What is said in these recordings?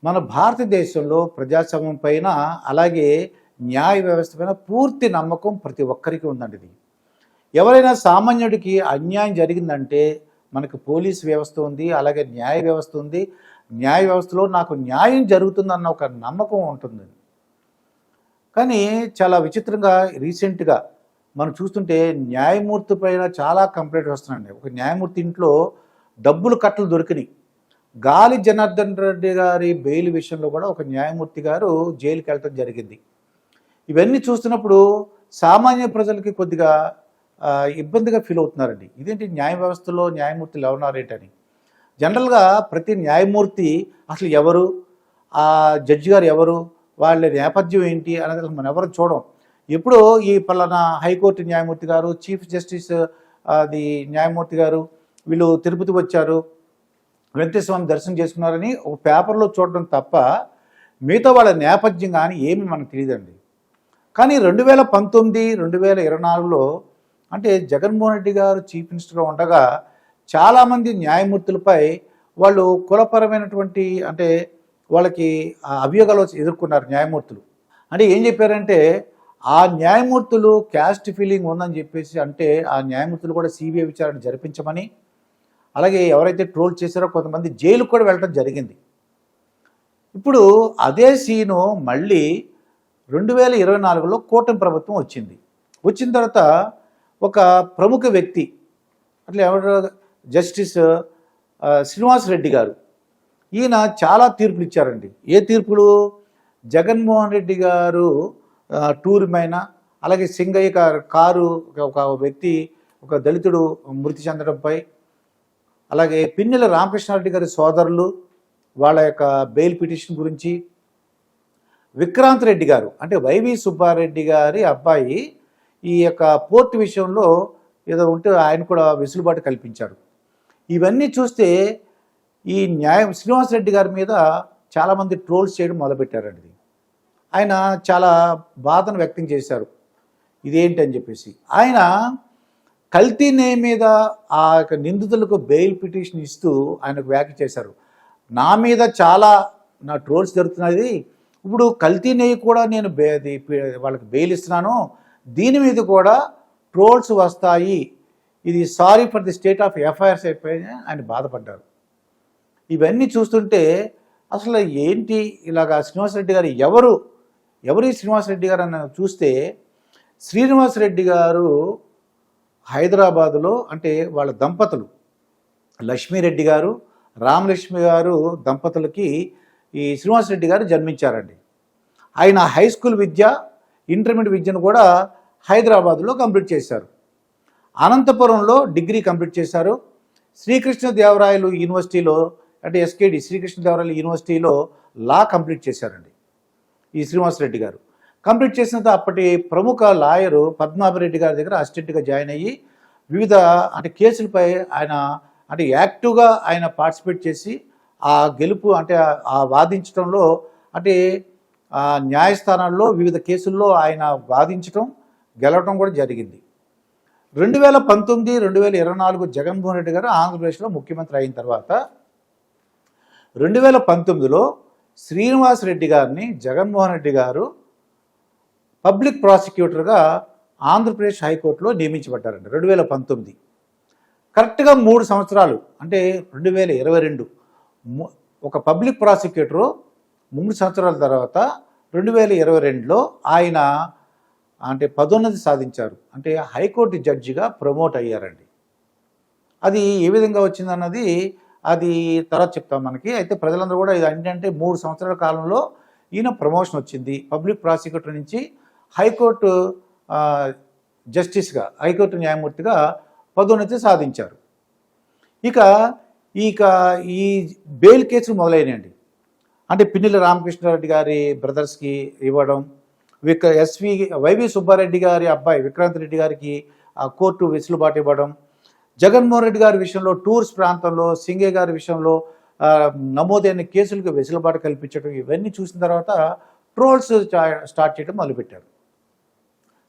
మన భారతదేశంలో ప్రజాస్వామ్యం పైన అలాగే న్యాయ వ్యవస్థ పైన పూర్తి నమ్మకం ప్రతి ఒక్కరికి ఉందండి. ఇది ఎవరైనా సామాన్యుడికి అన్యాయం జరిగిందంటే మనకు పోలీస్ వ్యవస్థ ఉంది, అలాగే న్యాయ వ్యవస్థ ఉంది. న్యాయ వ్యవస్థలో నాకు న్యాయం జరుగుతుందన్న ఒక నమ్మకం ఉంటుంది. కానీ చాలా విచిత్రంగా రీసెంట్గా మనం చూస్తుంటే న్యాయమూర్తి పైన చాలా కంప్లైంట్స్ వస్తున్నాయండి. ఒక న్యాయమూర్తి ఇంట్లో డబ్బులు కట్టలు దొరికినాయి. గాలి జనార్దన్ రెడ్డి గారి బెయిల్ విషయంలో కూడా ఒక న్యాయమూర్తి గారు జైలుకి వెళ్ళటం జరిగింది. ఇవన్నీ చూస్తున్నప్పుడు సామాన్య ప్రజలకి కొద్దిగా ఇబ్బందిగా ఫీల్ అవుతున్నారండి. ఇదేంటి న్యాయ వ్యవస్థలో న్యాయమూర్తులు ఎవరున్నారేంటని. జనరల్గా ప్రతి న్యాయమూర్తి అసలు ఎవరు, ఆ జడ్జి గారు ఎవరు, వాళ్ళ నేపథ్యం ఏంటి అనేది మనం ఎవరు చూడం. ఎప్పుడో ఈ పలానా హైకోర్టు న్యాయమూర్తి గారు, చీఫ్ జస్టిస్ అది న్యాయమూర్తి గారు వీళ్ళు తిరుపతి వచ్చారు, వెంకటేశ్వర స్వామి దర్శనం చేసుకున్నారని ఒక పేపర్లో చూడడం తప్ప మిగతా వాళ్ళ నేపథ్యం కానీ ఏమి మనకు తెలియదండి. కానీ 2019, 2024లో అంటే జగన్మోహన్ రెడ్డి గారు చీఫ్ మినిస్టర్గా ఉండగా చాలామంది న్యాయమూర్తులపై వాళ్ళు కులపరమైనటువంటి అంటే వాళ్ళకి అభియోగాలు ఎదుర్కొన్నారు న్యాయమూర్తులు. అంటే ఏం చెప్పారంటే ఆ న్యాయమూర్తులు క్యాస్ట్ ఫీలింగ్ ఉందని చెప్పేసి అంటే ఆ న్యాయమూర్తులు కూడా సిబిఐ విచారణ జరిపించమని, అలాగే ఎవరైతే ట్రోల్ చేశారో కొంతమంది జైలుకు కూడా వెళ్ళడం జరిగింది. ఇప్పుడు అదే సీను మళ్ళీ 2024లో కూటమి ప్రభుత్వం వచ్చింది. వచ్చిన తర్వాత ఒక ప్రముఖ వ్యక్తి అట్లా ఎవరు జస్టిస్ శ్రీనివాస్ రెడ్డి గారు, ఈయన చాలా తీర్పులు ఇచ్చారండి. ఏ తీర్పులు? జగన్మోహన్ రెడ్డి గారు టూర్ పైన, అలాగే సింగయ్య కారు ఒక వ్యక్తి ఒక దళితుడు మృతి చెందడంపై, అలాగే పిన్నెల రామకృష్ణారెడ్డి గారి సోదరులు వాళ్ళ యొక్క బెయిల్ పిటిషన్ గురించి, విక్రాంత్ రెడ్డి గారు అంటే వైవి సుబ్బారెడ్డి గారి అబ్బాయి ఈ యొక్క పోర్టు విషయంలో ఏదో ఉంటే ఆయన కూడా వెసులుబాటు కల్పించారు. ఇవన్నీ చూస్తే ఈ శ్రీనివాస్ రెడ్డి గారి మీద చాలామంది ట్రోల్స్ చేయడం మొదలుపెట్టారండి. ఆయన చాలా బాధను వ్యక్తం చేశారు, ఇదేంటి అని చెప్పేసి. ఆయన కల్తీ నెయ్యి మీద ఆ యొక్క నిందితులకు బెయిల్ పిటిషన్ ఇస్తూ ఆయనకు వ్యాఖ్య చేశారు. నా మీద చాలా నా ట్రోల్స్ జరుగుతున్నది, ఇప్పుడు కల్తీ నెయ్యి కూడా నేను వాళ్ళకి బెయిల్ ఇస్తున్నాను, దీని మీద కూడా ట్రోల్స్ వస్తాయి, ఇది sorry for the state of FIRs అయిపోయి ఆయన బాధపడ్డారు. ఇవన్నీ చూస్తుంటే అసలు ఏంటి ఇలాగా శ్రీనివాసరెడ్డి గారు ఎవరు శ్రీనివాసరెడ్డి గారు అని చూస్తే, శ్రీనివాసరెడ్డి గారు హైదరాబాదులో అంటే వాళ్ళ దంపతులు లక్ష్మీరెడ్డి గారు, రామలక్ష్మి గారు దంపతులకి ఈ శ్రీనివాసరెడ్డి గారు జన్మించారండి. ఆయన హై స్కూల్ విద్య, ఇంటర్మీడియట్ విద్యను కూడా హైదరాబాదులో కంప్లీట్ చేశారు. అనంతపురంలో డిగ్రీ కంప్లీట్ చేశారు. శ్రీకృష్ణదేవరాయలు యూనివర్సిటీలో అంటే ఎస్కేడి శ్రీకృష్ణదేవరాయలు యూనివర్సిటీలో లా కంప్లీట్ చేశారండి ఈ శ్రీనివాసరెడ్డి గారు. కంప్లీట్ చేసిన అప్పటి ప్రముఖ లాయరు పద్మాభిరెడ్డి గారి దగ్గర అసిస్టెంట్గా జాయిన్ అయ్యి వివిధ అంటే కేసులపై ఆయన అంటే యాక్టివ్గా ఆయన పార్టిసిపేట్ చేసి ఆ గెలుపు అంటే ఆ వాదించడంలో అంటే న్యాయస్థానాల్లో వివిధ కేసుల్లో ఆయన వాదించడం గెలవడం కూడా జరిగింది. 2019, 2024 జగన్మోహన్ రెడ్డి గారు ఆంధ్రప్రదేశ్లో ముఖ్యమంత్రి అయిన తర్వాత 2019లో శ్రీనివాస్ రెడ్డి గారిని జగన్మోహన్ రెడ్డి గారు పబ్లిక్ ప్రాసిక్యూటర్గా ఆంధ్రప్రదేశ్ హైకోర్టులో నియమించబడ్డారండి 2019. కరెక్ట్గా 3 సంవత్సరాలు అంటే 2022 ఒక పబ్లిక్ ప్రాసిక్యూటరు 3 సంవత్సరాల తర్వాత 2022లో ఆయన అంటే పదోన్నతి సాధించారు. అంటే హైకోర్టు జడ్జిగా ప్రమోట్ అయ్యారండి. అది ఏ విధంగా వచ్చిందన్నది అది తర్వాత చెప్తాం మనకి. అయితే ప్రజలందరూ కూడా ఇది ఏంటంటే 3 సంవత్సరాల కాలంలో ఈయన ప్రమోషన్ వచ్చింది. పబ్లిక్ ప్రాసిక్యూటర్ నుంచి హైకోర్టు జస్టిస్గా, హైకోర్టు న్యాయమూర్తిగా పదోన్నతి సాధించారు. ఇక ఈ బెయిల్ కేసులు మొదలైనాయండి. అంటే పిన్నెల రామకృష్ణారెడ్డి గారి బ్రదర్స్కి ఇవ్వడం, వైవి సుబ్బారెడ్డి గారి అబ్బాయి విక్రాంత్ రెడ్డి గారికి కోర్టు వెసులుబాటు ఇవ్వడం, జగన్మోహన్ రెడ్డి గారి విషయంలో టూర్స్ ప్రాంతంలో సింగయ్య గారి విషయంలో నమోదైన కేసులకు వెసులుబాటు కల్పించడం, ఇవన్నీ చూసిన తర్వాత ట్రోల్స్ స్టార్ట్ చేయడం మొదలుపెట్టారు.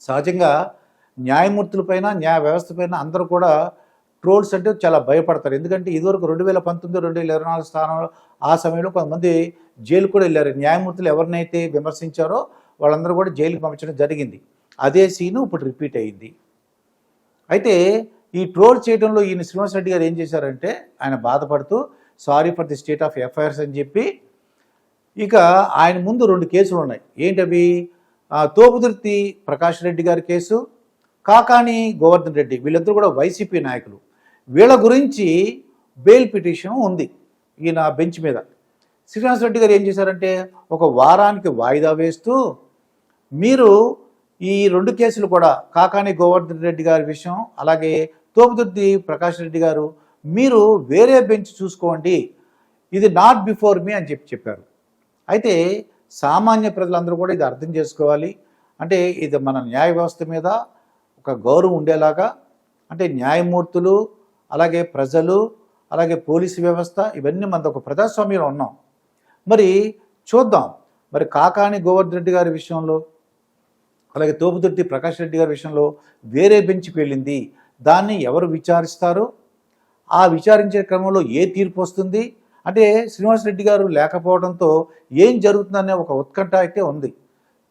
సహజంగా న్యాయమూర్తులపైన న్యాయ వ్యవస్థ పైన అందరూ కూడా ట్రోల్స్ అంటే చాలా భయపడతారు. ఎందుకంటే ఇదివరకు 2019, 2024 స్థానంలో ఆ సమయంలో కొంతమంది జైలు కూడా వెళ్ళారు. న్యాయమూర్తులు ఎవరినైతే విమర్శించారో వాళ్ళందరూ కూడా జైలుకి పంపించడం జరిగింది. అదే సీను ఇప్పుడు రిపీట్ అయ్యింది. అయితే ఈ ట్రోల్ చేయడంలో ఈయన శ్రీనివాస్ రెడ్డి గారు ఏం చేశారంటే ఆయన బాధపడుతూ sorry for the state of FIRs అని చెప్పి ఇక ఆయన ముందు 2 కేసులు ఉన్నాయి. ఏంటవి? తోపుదుర్తి ప్రకాష్ రెడ్డి గారి కేసు, కాకాని గోవర్ధన్ రెడ్డి, వీళ్ళిద్దరూ కూడా వైసీపీ నాయకులు. వీళ్ళ గురించి బెయిల్ పిటిషన్ ఉంది ఈయన బెంచ్ మీద. శ్రీనివాస్ రెడ్డి గారు ఏం చేశారంటే ఒక వారానికి వాయిదా వేస్తూ మీరు ఈ 2 కేసులు కూడా కాకాని గోవర్ధన్ రెడ్డి గారి విషయం, అలాగే తోపుదుర్తి ప్రకాష్ రెడ్డి గారు మీరు వేరే బెంచ్ చూసుకోండి, ఇది నాట్ బిఫోర్ మీ అని చెప్పారు. అయితే సామాన్య ప్రజలందరూ కూడా ఇది అర్థం చేసుకోవాలి. అంటే ఇది మన న్యాయ వ్యవస్థ మీద ఒక గౌరవం ఉండేలాగా, అంటే న్యాయమూర్తులు, అలాగే ప్రజలు, అలాగే పోలీసు వ్యవస్థ, ఇవన్నీ మనది ఒక ప్రజాస్వామ్యంలో ఉన్నాం. మరి చూద్దాం, మరి కాకాని గోవర్ధన్ రెడ్డి గారి విషయంలో, అలాగే తోపుదుర్తి ప్రకాష్ రెడ్డి గారి విషయంలో వేరే బెంచ్కి వెళ్ళింది, దాన్ని ఎవరు విచారిస్తారు, ఆ విచారించే క్రమంలో ఏ తీర్పు వస్తుంది, అంటే శ్రీనివాస్ రెడ్డి గారు లేకపోవడంతో ఏం జరుగుతుందనే ఒక ఉత్కంఠ అయితే ఉంది.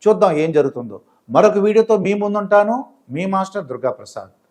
చూద్దాం ఏం జరుగుతుందో. మరొక వీడియోతో మీ ముందుంటాను. మీ మాస్టర్ దుర్గాప్రసాద్.